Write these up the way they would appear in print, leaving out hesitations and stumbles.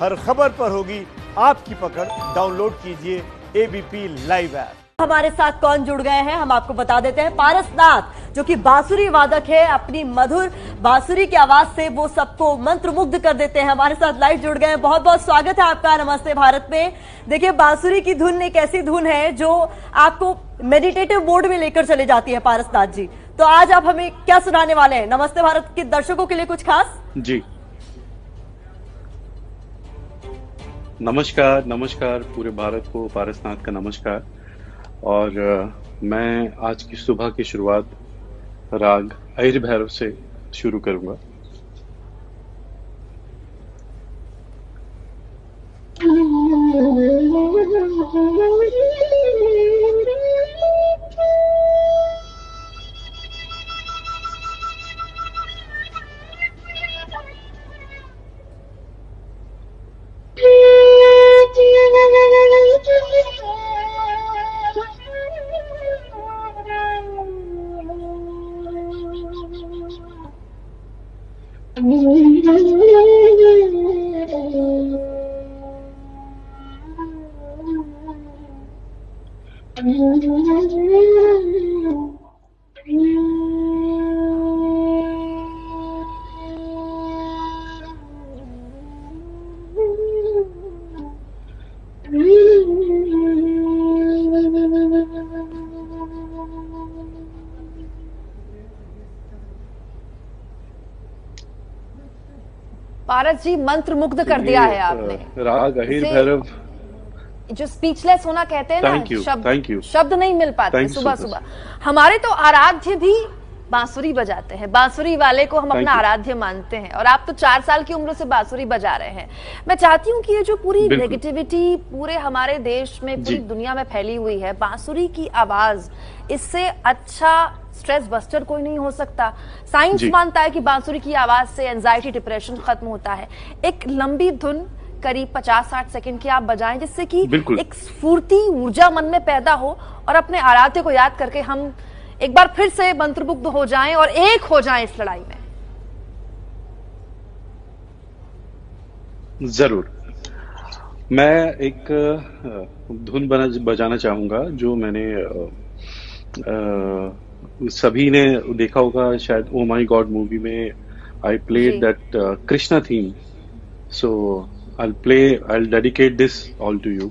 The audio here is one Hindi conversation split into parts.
हर खबर पर होगी आपकी पकड़। डाउनलोड कीजिए एबीपी लाइव ऐप। हमारे साथ कौन जुड़ गए हैं हम आपको बता देते हैं। पारसनाथ जो कि बांसुरी वादक है, अपनी मधुर बांसुरी की आवाज से वो सबको मंत्रमुग्ध कर देते हैं। हमारे साथ लाइव जुड़ गए हैं। बहुत बहुत स्वागत है आपका नमस्ते भारत में। देखिए, बांसुरी की धुन एक ऐसी धुन है जो आपको मेडिटेटिव मोड में लेकर चले जाती है। पारसनाथ जी, तो आज आप हमें क्या सुनाने वाले हैं? नमस्ते भारत के दर्शकों के लिए कुछ खास? जी, नमस्कार पूरे भारत को पारसनाथ का नमस्कार। और मैं आज की सुबह की शुरुआत राग अहिर भैरव से शुरू करूंगा। पारस जी, मंत्र मुग्ध कर दिया है आपने। राग अहिर भैरव जो स्पीचलेस होना कहते हैं ना, थैंक यू शब्द नहीं मिल पाते सुबह सुबह। हमारे तो आराध्य भी बांसुरी बजाते हैं। बांसुरी वाले को हम अपना आराध्य मानते हैं, और आप तो 4 साल की उम्र से बांसुरी बजा रहे हैं। मैं चाहती हूँ कि ये जो पूरी नेगेटिविटी पूरे हमारे देश में, पूरी दुनिया में फैली हुई है, बांसुरी की आवाज, इससे अच्छा स्ट्रेस बस्टर कोई नहीं हो सकता। साइंस मानता है कि बांसुरी की आवाज से एंजाइटी, डिप्रेशन खत्म होता है। एक लंबी धुन करीब 50-60 सेकंड की आप बजाएं, जिससे कि एक स्फूर्ति, ऊर्जा मन में पैदा हो, और अपने आराध्य को याद करके हम एक बार फिर से मंत्रमुग्ध हो जाएं और एक हो जाएं इस लड़ाई में। जरूर। मैं एक धुन बजाना चाहूंगा जो मैंने सभी ने देखा होगा शायद, ओ माई गॉड मूवी में I played that Krishna theme. So I'll dedicate this all to you.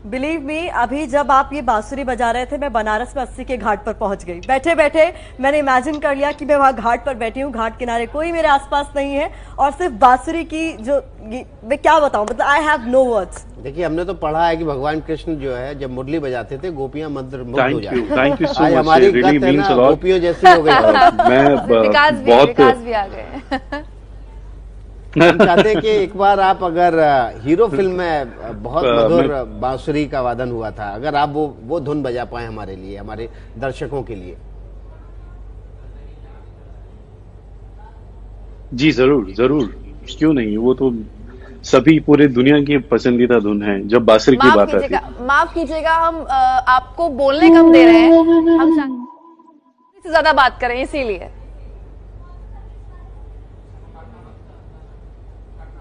Believe me, अभी जब आप ये बांसुरी बजा रहे थे, मैं बनारस में 80 के घाट पर पहुंच गई। बैठे बैठे मैंने इमेजिन कर लिया कि मैं वहां घाट पर बैठी हूँ, घाट किनारे कोई मेरे आसपास नहीं है, और सिर्फ बांसुरी की जो मैं क्या बताऊं, मतलब आई हैव नो वर्ड्स। देखिए, हमने तो पढ़ा है कि भगवान कृष्ण जो है जब मुरली बजाते थे, गोपियां मंत्रमुग्ध हो जाती थी। Thank you so much. हमारी गत है ना, गोपियों जैसी हो गई। मैं विकास भी आ गए। हम चाहते हैं कि एक बार आप अगर हीरो फिल्म में बहुत मधुर बांसुरी का वादन हुआ था, अगर आप वो धुन बजा पाए हमारे लिए, हमारे दर्शकों के लिए। जी जरूर जरूर, क्यों नहीं, वो तो सभी पूरे दुनिया की पसंदीदा धुन है जब बांसुरी की बात आती है। माफ कीजिएगा, हम आपको बोलने कम दे रहे हैं, हम से ज्यादा बात करें इसीलिए।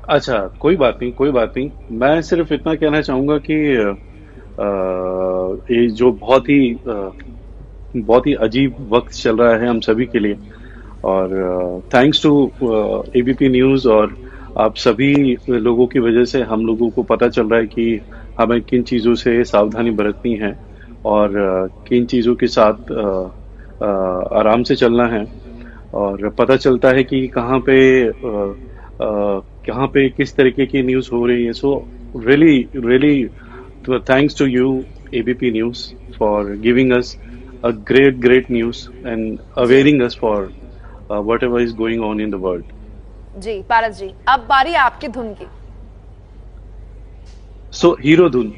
अच्छा, कोई बात नहीं, कोई बात नहीं। मैं सिर्फ इतना कहना चाहूंगा कि ये जो बहुत ही अजीब वक्त चल रहा है हम सभी के लिए, और थैंक्स टू एबीपी न्यूज़ और आप सभी लोगों की वजह से हम लोगों को पता चल रहा है कि हमें किन चीज़ों से सावधानी बरतनी है और किन चीज़ों के साथ आराम से चलना है, और पता चलता है कि कहाँ पे किस तरीके की न्यूज़ हो रही है। So really thanks to you ABP news for giving us a great news and awareing us for whatever is going on in the world. जी पारस जी, अब बारी आपकी धुन की। So हीरो धुन।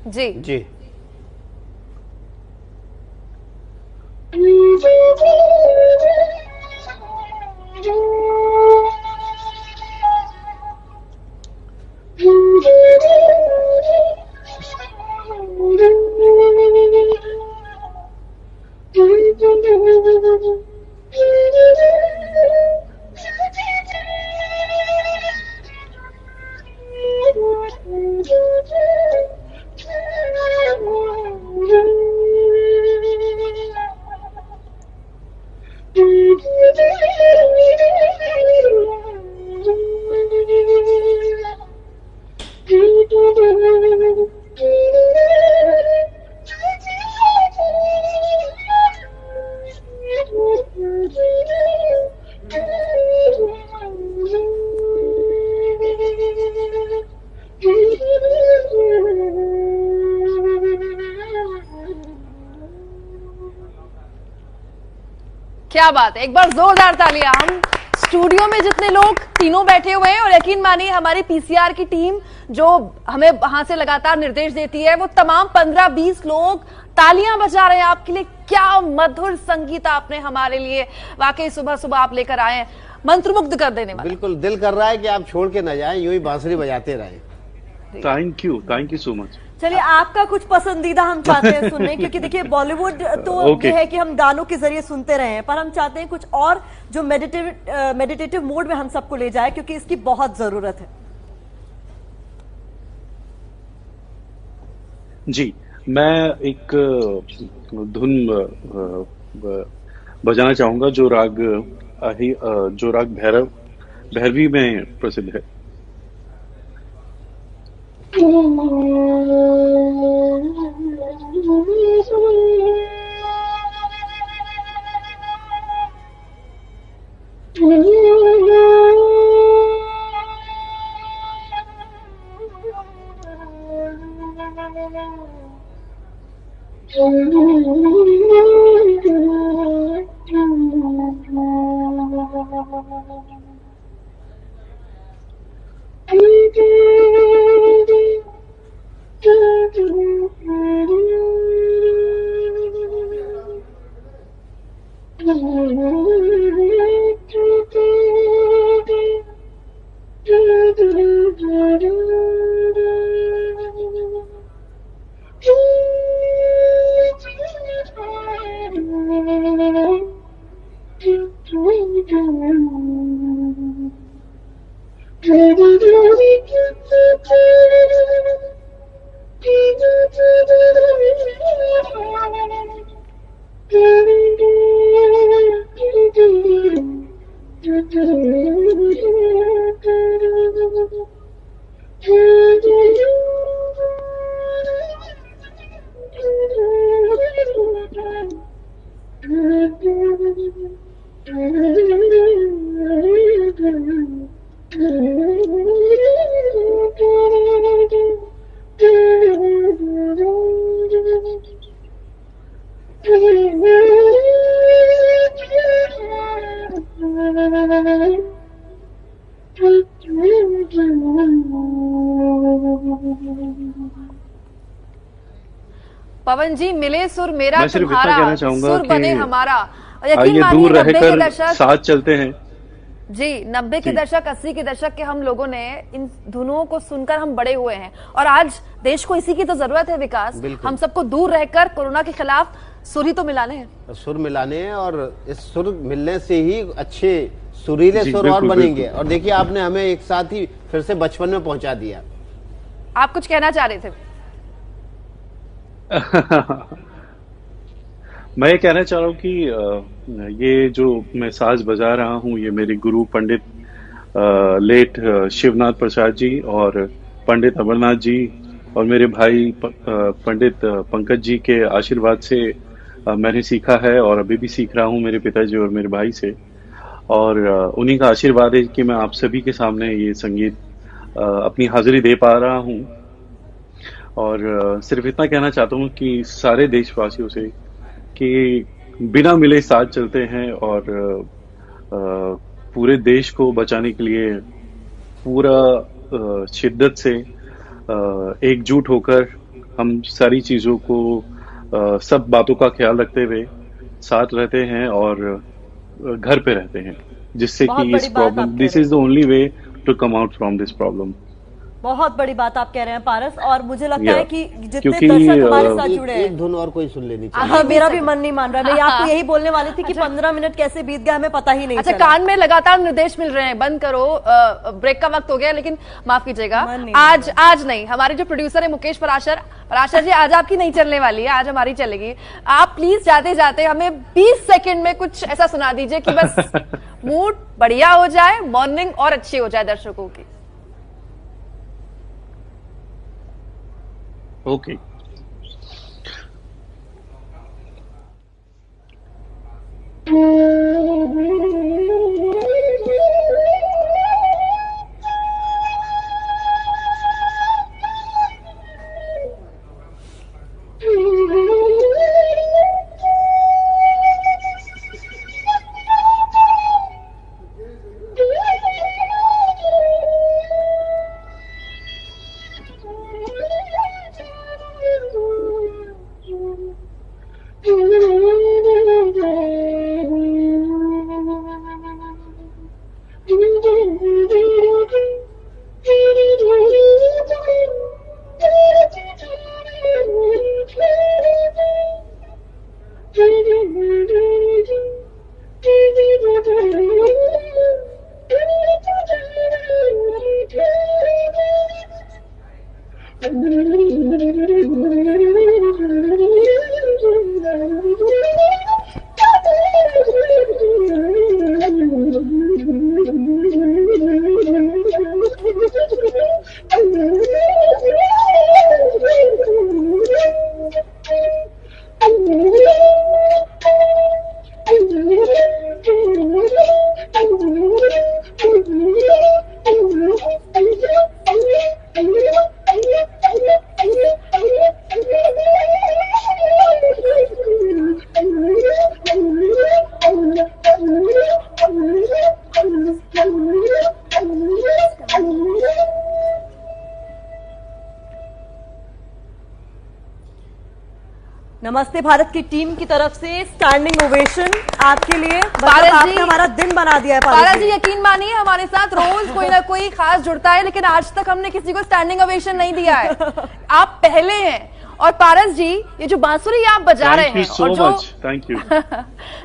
जी जी क्या बात है, एक बार जोरदार तालियां। हम स्टूडियो में जितने लोग तीनों बैठे हुए हैं, और यकीन मानिए हमारी पीसीआर की टीम जो हमें वहां से लगातार निर्देश देती है, वो तमाम 15-20 लोग तालियां बजा रहे हैं आपके लिए। क्या मधुर संगीत आपने हमारे लिए वाकई सुबह सुबह आप लेकर आए हैं, मंत्रमुग्ध कर देने वाला। बिल्कुल, दिल कर रहा है कि आप छोड़ के न जाएं, यूं ही बांसुरी बजाते रहें। Thank you so much. चलिए, आपका कुछ पसंदीदा हम चाहते हैं सुनने, क्योंकि देखिए बॉलीवुड तो ये है कि हम गानों के जरिए सुनते रहे हैं, पर हम चाहते हैं कुछ और जो मेडिटेटिव मोड में हम सबको ले जाए, क्योंकि इसकी बहुत जरूरत है। जी, मैं एक धुन बजाना चाहूंगा जो राग भैरवी में प्रसिद्ध है। पवन जी, मिले सुर मेरा मैं सिर्फ इतना तुम्हारा, कहना चाहूंगा सुर बने कि हमारा। यकीन आइए मानिए दूर 90 के रहकर दशक साथ चलते हैं। जी 90 के जी। दशक 80 के दशक के हम लोगों ने इन धुनों को सुनकर हम बड़े हुए हैं और आज देश को इसी की तो जरूरत है विकास। हम सबको दूर रहकर कोरोना के खिलाफ सुर ही तो मिलाने हैं, सुर मिलाने हैं और इस सुर मिलने से ही अच्छे सुरीले जी, सुर और बिल्कुल, बनेंगे। बिल्कुल। और देखिए आपने हमें एक साथ ही फिर से बचपन में पहुंचा दिया। आप कुछ कहना चाह रहे थे? मैं ये कहना चाह रहा हूँ कि ये जो मैं साज बजा रहा हूँ, ये मेरे गुरु पंडित लेट शिवनाथ प्रसाद जी और पंडित अमरनाथ जी और मेरे भाई पंडित पंकज जी के आशीर्वाद से मैंने सीखा है और अभी भी सीख रहा हूँ मेरे पिताजी और मेरे भाई से। और उन्हीं का आशीर्वाद है कि मैं आप सभी के सामने ये संगीत अपनी हाजिरी दे पा रहा हूँ। और सिर्फ इतना कहना चाहता हूँ कि सारे देशवासियों से कि बिना मिले साथ चलते हैं और पूरे देश को बचाने के लिए पूरा शिद्दत से एकजुट होकर हम सारी चीजों को सब बातों का ख्याल रखते हुए साथ रहते हैं और घर पे रहते हैं, जिससे कि इस problem, this is the only way to come out from this problem. बहुत बड़ी बात आप कह रहे हैं पारस, और मुझे लगता है कि जितने क्योंकि, दर्शक हमारे साथ जुड़े हैं, एक धुन और कोई सुन लेनी चाहिए। हाँ, मेरा भी मन नहीं मान रहा। मैं आपको यही बोलने वाली थी कि 15 मिनट कैसे बीत गया हमें पता ही नहीं अच्छा, चला। कान में लगातार निर्देश मिल रहे हैं, बंद करो, ब्रेक का वक्त हो गया, लेकिन माफ कीजिएगा आज नहीं। हमारे जो प्रोड्यूसर है मुकेश पराशर जी, आज आपकी नहीं चलने वाली है, आज हमारी चलेगी। आप प्लीज जाते जाते हमें 20 सेकंड में कुछ ऐसा सुना दीजिए कि बस मूड बढ़िया हो जाए, मॉर्निंग और अच्छी हो जाए दर्शकों की। ओके। नमस्ते भारत की टीम की तरफ से स्टैंडिंग ओवेशन आपके लिए। पारस जी, आपने हमारा दिन बना दिया है पारस जी। यकीन मानिए हमारे साथ रोज कोई ना कोई खास जुड़ता है, लेकिन आज तक हमने किसी को स्टैंडिंग ओवेशन नहीं दिया है। आप पहले हैं। और पारस जी, ये जो बांसुरी आप बजा रहे हैं और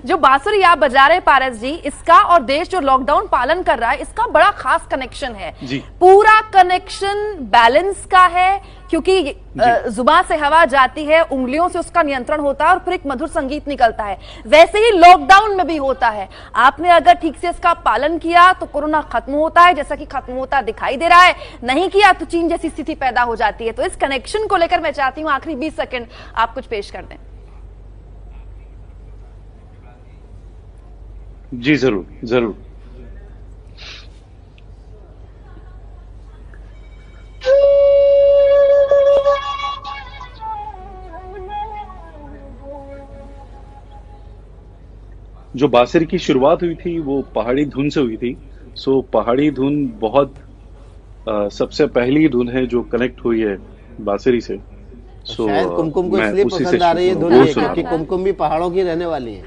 जो बांसुरी आप बजा रहे हैं पारस जी, इसका और देश जो लॉकडाउन पालन कर रहा है, इसका बड़ा खास कनेक्शन है। पूरा कनेक्शन बैलेंस का है, क्योंकि जुबान से हवा जाती है, उंगलियों से उसका नियंत्रण होता है और फिर एक मधुर संगीत निकलता है। वैसे ही लॉकडाउन में भी होता है। आपने अगर ठीक से इसका पालन किया तो कोरोना खत्म होता है, जैसा कि खत्म होता दिखाई दे रहा है। नहीं किया तो चीन जैसी स्थिति पैदा हो जाती है। तो इस कनेक्शन को लेकर मैं चाहती हूं आखिरी 20 सेकंड आप कुछ पेश कर दें। जी जरूर जरूर। जो बांसुरी की शुरुआत हुई थी वो पहाड़ी धुन से हुई थी। सो पहाड़ी धुन बहुत सबसे पहली धुन है जो कनेक्ट हुई है बांसुरी से। सो शायद कुमकुम को मैं इसलिए उसी से पसंद आ रही है शुरू धुन वो ये, सुना क्योंकि रहा हूँ। कुमकुम भी पहाड़ों की रहने वाली है।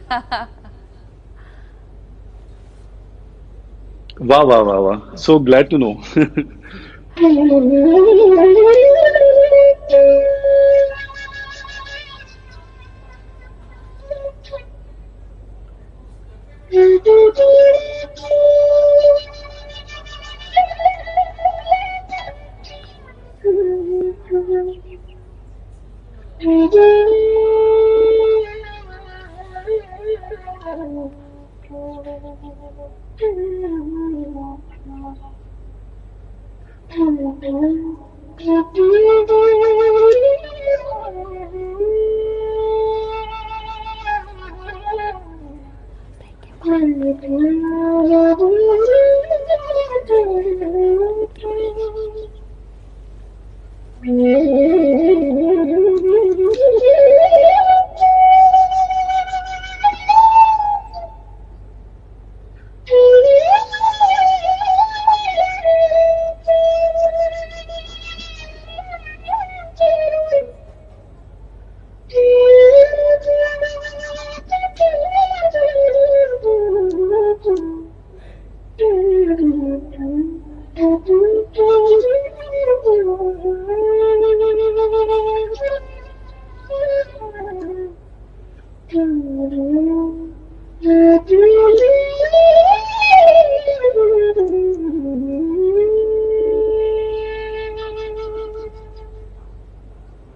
वाह वाह वाह वाह, सो ग्लैड टू नो।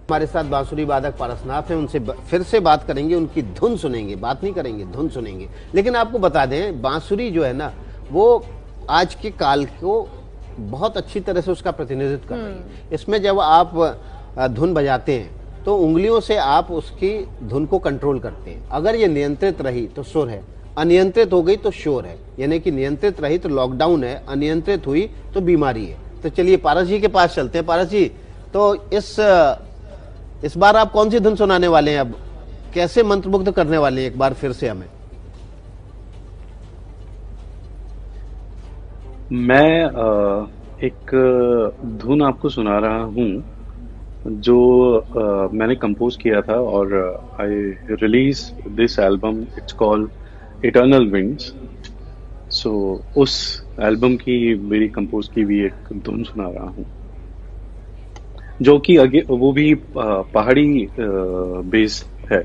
हमारे साथ बांसुरी वादक पारसनाथ हैं, उनसे फिर से बात करेंगे, उनकी धुन सुनेंगे, बात नहीं करेंगे, धुन सुनेंगे। लेकिन आपको बता दें, बांसुरी जो है ना, वो आज के काल को बहुत अच्छी तरह से उसका प्रतिनिधित्व कर रही है। इसमें जब आप धुन बजाते हैं तो उंगलियों से आप उसकी धुन को कंट्रोल करते हैं। अगर ये नियंत्रित रही तो सुर है, अनियंत्रित हो गई तो शोर है। यानी कि नियंत्रित रही तो लॉकडाउन है, अनियंत्रित हुई तो बीमारी है। तो चलिए पारस जी के पास चलते हैं। पारस जी, तो इस बार आप कौन सी धुन सुनाने वाले हैं? अब कैसे मंत्रमुग्ध करने वाले हैं एक बार फिर से हमें? मैं एक धुन आपको सुना रहा हूँ जो मैंने कंपोज किया था और I release this album, it's called eternal winds. So उस एल्बम की मेरी कंपोज की भी एक धुन सुना रहा हूँ, जो कि वो भी पहाड़ी बेस्ड है।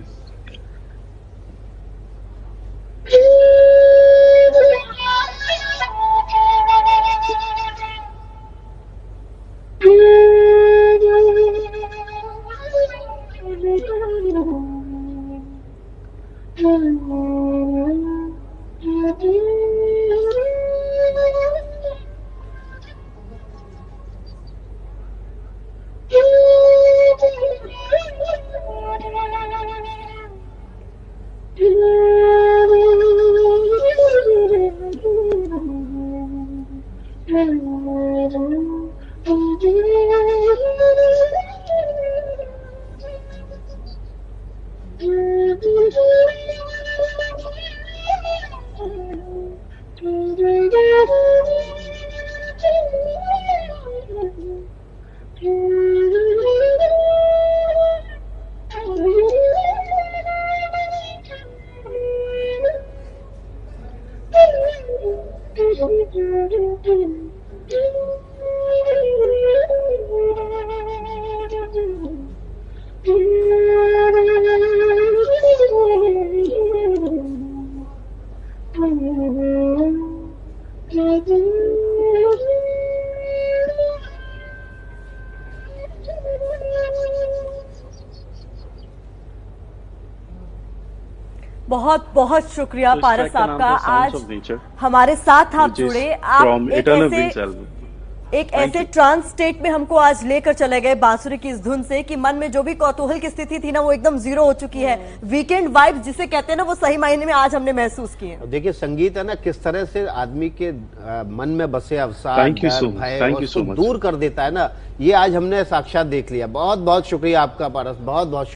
बहुत बहुत शुक्रिया तो इस पारस ट्रैक का नाम आपका, था आज Sounds of Nature, हमारे साथ आप which is जुड़े। आप from Eternal Winds album. एक ऐसे ट्रांस स्टेट में हमको आज लेकर चले गए बांसुरी की इस धुन से कि मन में जो भी कौतूहल की स्थिति थी ना, वो एकदम जीरो हो चुकी है। वीकेंड वाइब जिसे कहते हैं ना, वो सही मायने में आज हमने महसूस की है। देखिए संगीत है ना, किस तरह से आदमी के मन में बसे अवसाद, Thank you so much. भय Thank you उसको so much. दूर कर देता है ना, ये आज हमने साक्षात देख लिया। बहुत बहुत शुक्रिया आपका पारस, बहुत बहुत